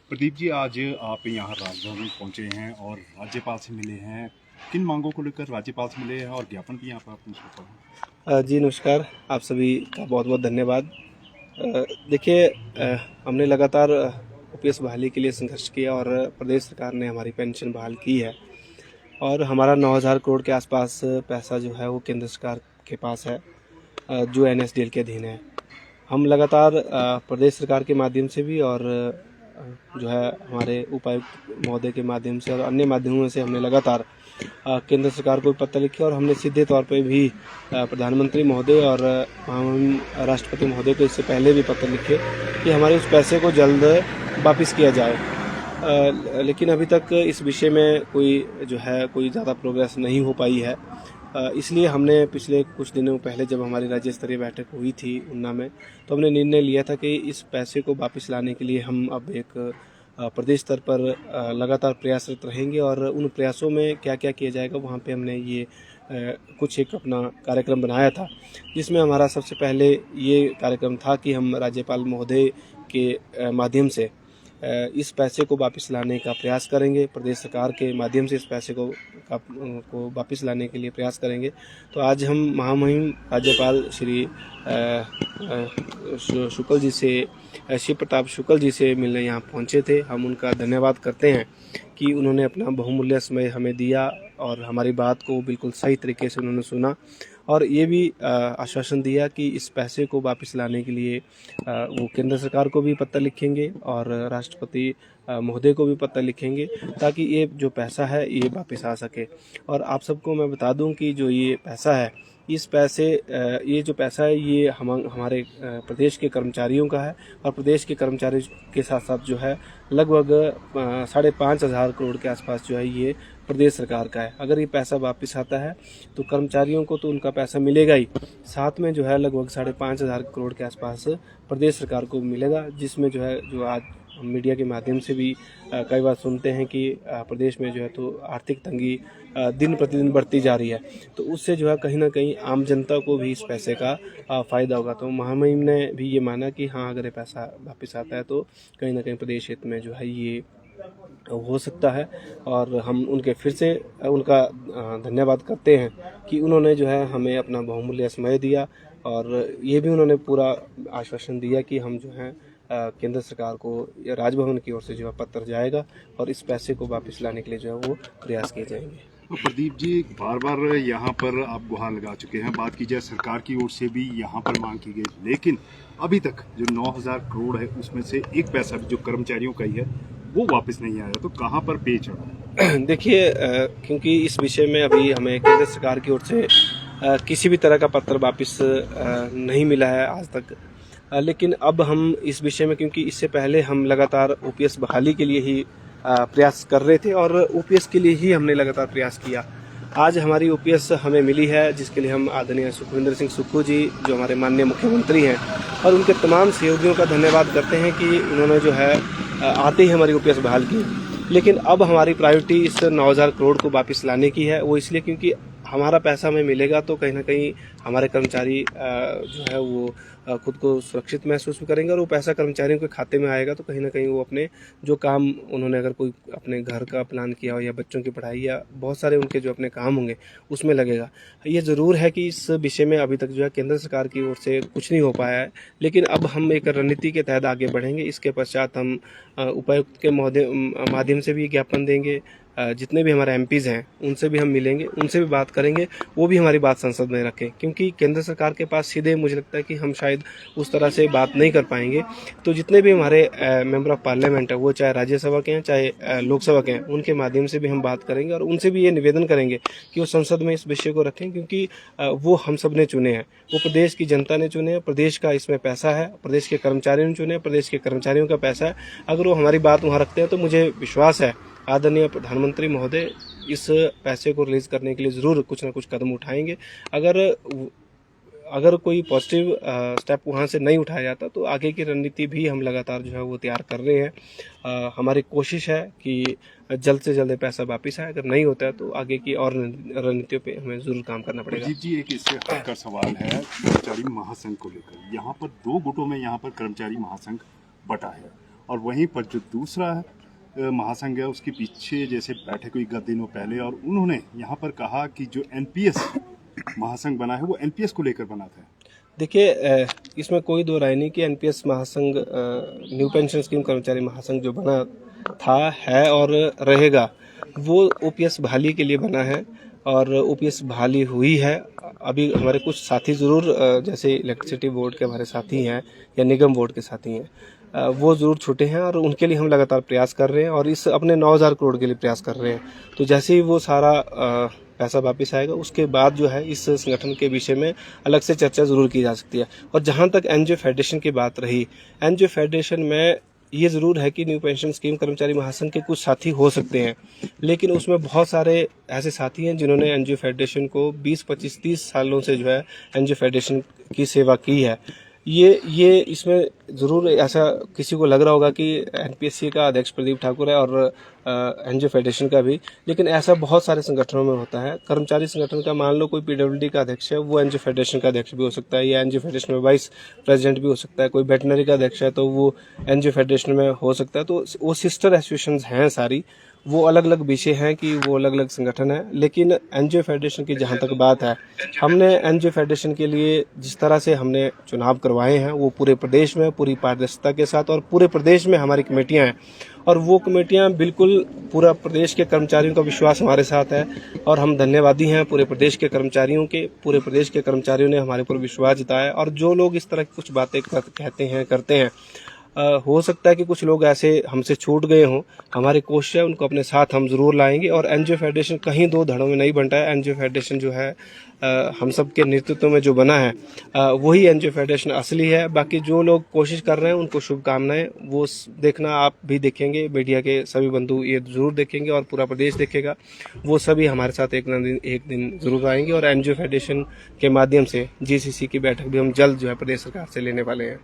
प्रदीप जी, आज आप यहाँ राजभवन पहुँचे हैं और राज्यपाल से मिले हैं। किन मांगों को लेकर राज्यपाल से मिले हैं और ज्ञापन भी यहाँ पर आपने सौंपा है? जी नमस्कार, आप सभी का बहुत बहुत धन्यवाद। देखिए, हमने लगातार ओपीएस बहाली के लिए संघर्ष किया और प्रदेश सरकार ने हमारी पेंशन बहाल की है और हमारा 9,000 करोड़ के आसपास पैसा जो है वो केंद्र सरकार के पास है, जो एनएसडीएल के अधीन है। हम लगातार प्रदेश सरकार के माध्यम से भी और जो है हमारे उपायुक्त महोदय के माध्यम से और अन्य माध्यमों से हमने लगातार केंद्र सरकार को पत्र लिखे और हमने सीधे तौर पे भी प्रधानमंत्री महोदय और राष्ट्रपति महोदय को इससे पहले भी पत्र लिखे कि हमारे उस पैसे को जल्द वापस किया जाए। लेकिन अभी तक इस विषय में कोई ज़्यादा प्रोग्रेस नहीं हो पाई है। इसलिए हमने पिछले कुछ दिनों पहले जब हमारी राज्य स्तरीय बैठक हुई थी ऊना में, तो हमने निर्णय लिया था कि इस पैसे को वापस लाने के लिए हम अब एक प्रदेश स्तर पर लगातार प्रयासरत रहेंगे और उन प्रयासों में क्या क्या किया जाएगा वहाँ पे हमने ये कुछ एक अपना कार्यक्रम बनाया था, जिसमें हमारा सबसे पहले ये कार्यक्रम था कि हम राज्यपाल महोदय के माध्यम से इस पैसे को वापस लाने का प्रयास करेंगे। प्रदेश सरकार के माध्यम से इस पैसे को वापस लाने के लिए प्रयास करेंगे। तो आज हम महामहिम राज्यपाल श्री शुक्ल जी से शिव प्रताप शुक्ल जी से मिलने यहाँ पहुँचे थे। हम उनका धन्यवाद करते हैं कि उन्होंने अपना बहुमूल्य समय हमें दिया और हमारी बात को बिल्कुल सही तरीके से उन्होंने सुना और ये भी आश्वासन दिया कि इस पैसे को वापस लाने के लिए वो केंद्र सरकार को भी पत्र लिखेंगे और राष्ट्रपति महोदय को भी पत्र लिखेंगे ताकि ये जो पैसा है ये वापस आ सके। और आप सबको मैं बता दूं कि जो ये पैसा है, ये जो पैसा है ये हमारे प्रदेश के कर्मचारियों का है और प्रदेश के कर्मचारियों के साथ साथ जो है लगभग 5,500 करोड़ के आसपास जो है ये प्रदेश सरकार का है। अगर ये पैसा वापस आता है तो कर्मचारियों को तो उनका पैसा मिलेगा ही, साथ में जो है लगभग 5,500 करोड़ के आसपास प्रदेश सरकार को मिलेगा, जिसमें जो आज मीडिया के माध्यम से भी कई बार सुनते हैं कि प्रदेश में जो है तो आर्थिक तंगी दिन प्रतिदिन बढ़ती जा रही है, तो उससे जो है कहीं ना कहीं आम जनता को भी इस पैसे का फ़ायदा होगा। तो महामहिम ने भी ये माना कि हाँ, अगर ये पैसा वापस आता है तो कहीं ना कहीं प्रदेश हित में जो है ये हो सकता है और हम उनके फिर से उनका धन्यवाद करते हैं कि उन्होंने जो है हमें अपना बहुमूल्य समय दिया और ये भी उन्होंने पूरा आश्वासन दिया कि हम जो है केंद्र सरकार को राजभवन की ओर से जो है पत्र जाएगा और इस पैसे को वापस लाने के लिए जो है वो प्रयास किए जाएंगे। तो प्रदीप जी, बार बार यहाँ पर आप गुहार लगा चुके हैं, बात की जाए सरकार की ओर से भी यहाँ पर मांग की गई, लेकिन अभी तक जो 9,000 करोड़ है उसमें से एक पैसा भी जो कर्मचारियों का ही है वो वापस नहीं आया, तो कहाँ पर पेच है? देखिए, क्योंकि इस विषय में अभी हमें केंद्र सरकार की ओर से किसी भी तरह का पत्र वापस नहीं मिला है आज तक, लेकिन अब हम इस विषय में, क्योंकि इससे पहले हम लगातार ओपीएस बहाली के लिए ही प्रयास कर रहे थे और ओपीएस के लिए ही हमने लगातार प्रयास किया। आज हमारी ओपीएस हमें मिली है, जिसके लिए हम आदरणीय सुखविंदर सिंह सुक्खू जी जो हमारे माननीय मुख्यमंत्री हैं और उनके तमाम सहयोगियों का धन्यवाद करते हैं कि उन्होंने जो है आते ही हमारी ओपीएस बहाल की। लेकिन अब हमारी प्रायोरिटी इस 9,000 करोड़ को वापस लाने की है। वो इसलिए क्योंकि हमारा पैसा हमें मिलेगा तो कहीं ना कहीं हमारे कर्मचारी जो है वो खुद को सुरक्षित महसूस भी करेंगे और वो पैसा कर्मचारियों के खाते में आएगा तो कहीं ना कहीं वो अपने जो काम उन्होंने अगर कोई अपने घर का प्लान किया हो या बच्चों की पढ़ाई या बहुत सारे उनके जो अपने काम होंगे उसमें लगेगा। ये ज़रूर है कि इस विषय में अभी तक जो है केंद्र सरकार की ओर से कुछ नहीं हो पाया है, लेकिन अब हम एक रणनीति के तहत आगे बढ़ेंगे। इसके पश्चात हम उपायुक्त के माध्यम से भी ज्ञापन देंगे, जितने भी हमारे एमपीज़ हैं उनसे भी हम मिलेंगे, उनसे भी बात करेंगे, वो भी हमारी बात संसद में रखें, क्योंकि केंद्र सरकार के पास सीधे मुझे लगता है कि हम शायद उस तरह से बात नहीं कर पाएंगे। तो जितने भी हमारे मेंबर ऑफ पार्लियामेंट है, वो चाहे राज्यसभा के हैं चाहे लोकसभा के हैं, उनके माध्यम से भी हम बात करेंगे और उनसे भी ये निवेदन करेंगे कि वो संसद में इस विषय को रखें, क्योंकि वो हम सब ने चुने हैं, वो प्रदेश की जनता ने चुने हैं, प्रदेश का इसमें पैसा है, प्रदेश के कर्मचारियों ने चुने, प्रदेश के कर्मचारियों का पैसा है। अगर वो हमारी बात वहाँ रखते हैं तो मुझे विश्वास है आदरणीय प्रधानमंत्री महोदय इस पैसे को रिलीज करने के लिए ज़रूर कुछ ना कुछ कदम उठाएंगे। अगर कोई पॉजिटिव स्टेप वहाँ से नहीं उठाया जाता तो आगे की रणनीति भी हम लगातार जो है वो तैयार कर रहे हैं। हमारी कोशिश है कि जल्द से जल्द पैसा वापस आए, अगर नहीं होता है तो आगे की और रणनीतियों पे हमें ज़रूर काम करना पड़ेगा। प्रदीप जी, एक इससे हटकर सवाल है कर्मचारी महासंघ को लेकर। यहाँ पर 2 गुटों में यहाँ पर कर्मचारी महासंघ बटा है और वहीं पर जो दूसरा महासंघ है उसके पीछे जैसे बैठक हुई गत दिनों पहले, और उन्होंने यहाँ पर कहा कि जो एनपीएस महासंघ बना है वो एनपीएस को लेकर बना था। देखिए, इसमें कोई दो राय नहीं कि एनपीएस महासंघ, न्यू पेंशन स्कीम कर्मचारी महासंघ जो बना था, है और रहेगा, वो ओपीएस बहाली के लिए बना है और ओपीएस बहाली हुई है। अभी हमारे कुछ साथी ज़रूर, जैसे इलेक्ट्रिसिटी बोर्ड के हमारे साथी हैं या निगम बोर्ड के साथी हैं, वो ज़रूर छूटे हैं और उनके लिए हम लगातार प्रयास कर रहे हैं और इस अपने 9,000 करोड़ के लिए प्रयास कर रहे हैं। तो जैसे ही वो सारा पैसा वापस आएगा उसके बाद जो है इस संगठन के विषय में अलग से चर्चा ज़रूर की जा सकती है। और जहाँ तक एनजीओ फेडरेशन की बात रही, एनजीओ फेडरेशन में ये ज़रूर है कि न्यू पेंशन स्कीम कर्मचारी महासंघ के कुछ साथी हो सकते हैं, लेकिन उसमें बहुत सारे ऐसे साथी हैं जिन्होंने एनजीओ फेडरेशन को 20, 25, 30 सालों से जो है एनजीओ फेडरेशन की सेवा की है। ये इसमें ज़रूर ऐसा किसी को लग रहा होगा कि एनपीएससी का अध्यक्ष प्रदीप ठाकुर है और एनजीओ फेडरेशन का भी, लेकिन ऐसा बहुत सारे संगठनों में होता है। कर्मचारी संगठन का मान लो कोई पीडब्ल्यूडी का अध्यक्ष है, वो एनजीओ फेडरेशन का अध्यक्ष भी हो सकता है, या एनजीओ फेडरेशन में वाइस प्रेसिडेंट भी हो सकता है। कोई वेटनरी का अध्यक्ष है तो वो एनजीओ फेडरेशन में हो सकता है। तो वो सिस्टर एसोसिएशंस हैं सारी, वो अलग अलग विषय हैं कि वो अलग अलग संगठन है। लेकिन एनजीओ फेडरेशन की जहाँ तक बात है, हमने एनजीओ फेडरेशन के लिए जिस तरह से हमने चुनाव करवाए हैं वो पूरे प्रदेश में पूरी पारदर्शिता के साथ, और पूरे प्रदेश में हमारी कमेटियां हैं और वो कमेटियां बिल्कुल पूरा प्रदेश के कर्मचारियों का विश्वास हमारे साथ है और हम धन्यवादी हैं पूरे प्रदेश के कर्मचारियों के। पूरे प्रदेश के कर्मचारियों ने हमारे ऊपर विश्वास जताया और जो लोग इस तरह की कुछ बातें कहते हैं, करते हैं, हो सकता है कि कुछ लोग ऐसे हमसे छूट गए हों। हमारी कोशिश है उनको अपने साथ हम जरूर लाएंगे और एनजीओ फेडरेशन कहीं दो धड़ों में नहीं बनता है। एनजीओ फेडरेशन जो है हम सब के नेतृत्व में जो बना है वही एनजीओ फेडरेशन असली है। बाकी जो लोग कोशिश कर रहे हैं उनको शुभकामनाएं। वो देखना आप भी देखेंगे, मीडिया के सभी बंधु ये जरूर देखेंगे और पूरा प्रदेश देखेगा। वो सभी हमारे साथ एक दिन जरूर आएंगे और एनजीओ फेडरेशन के माध्यम से जीसीसी की बैठक भी हम जल्द जो है प्रदेश सरकार से लेने वाले हैं।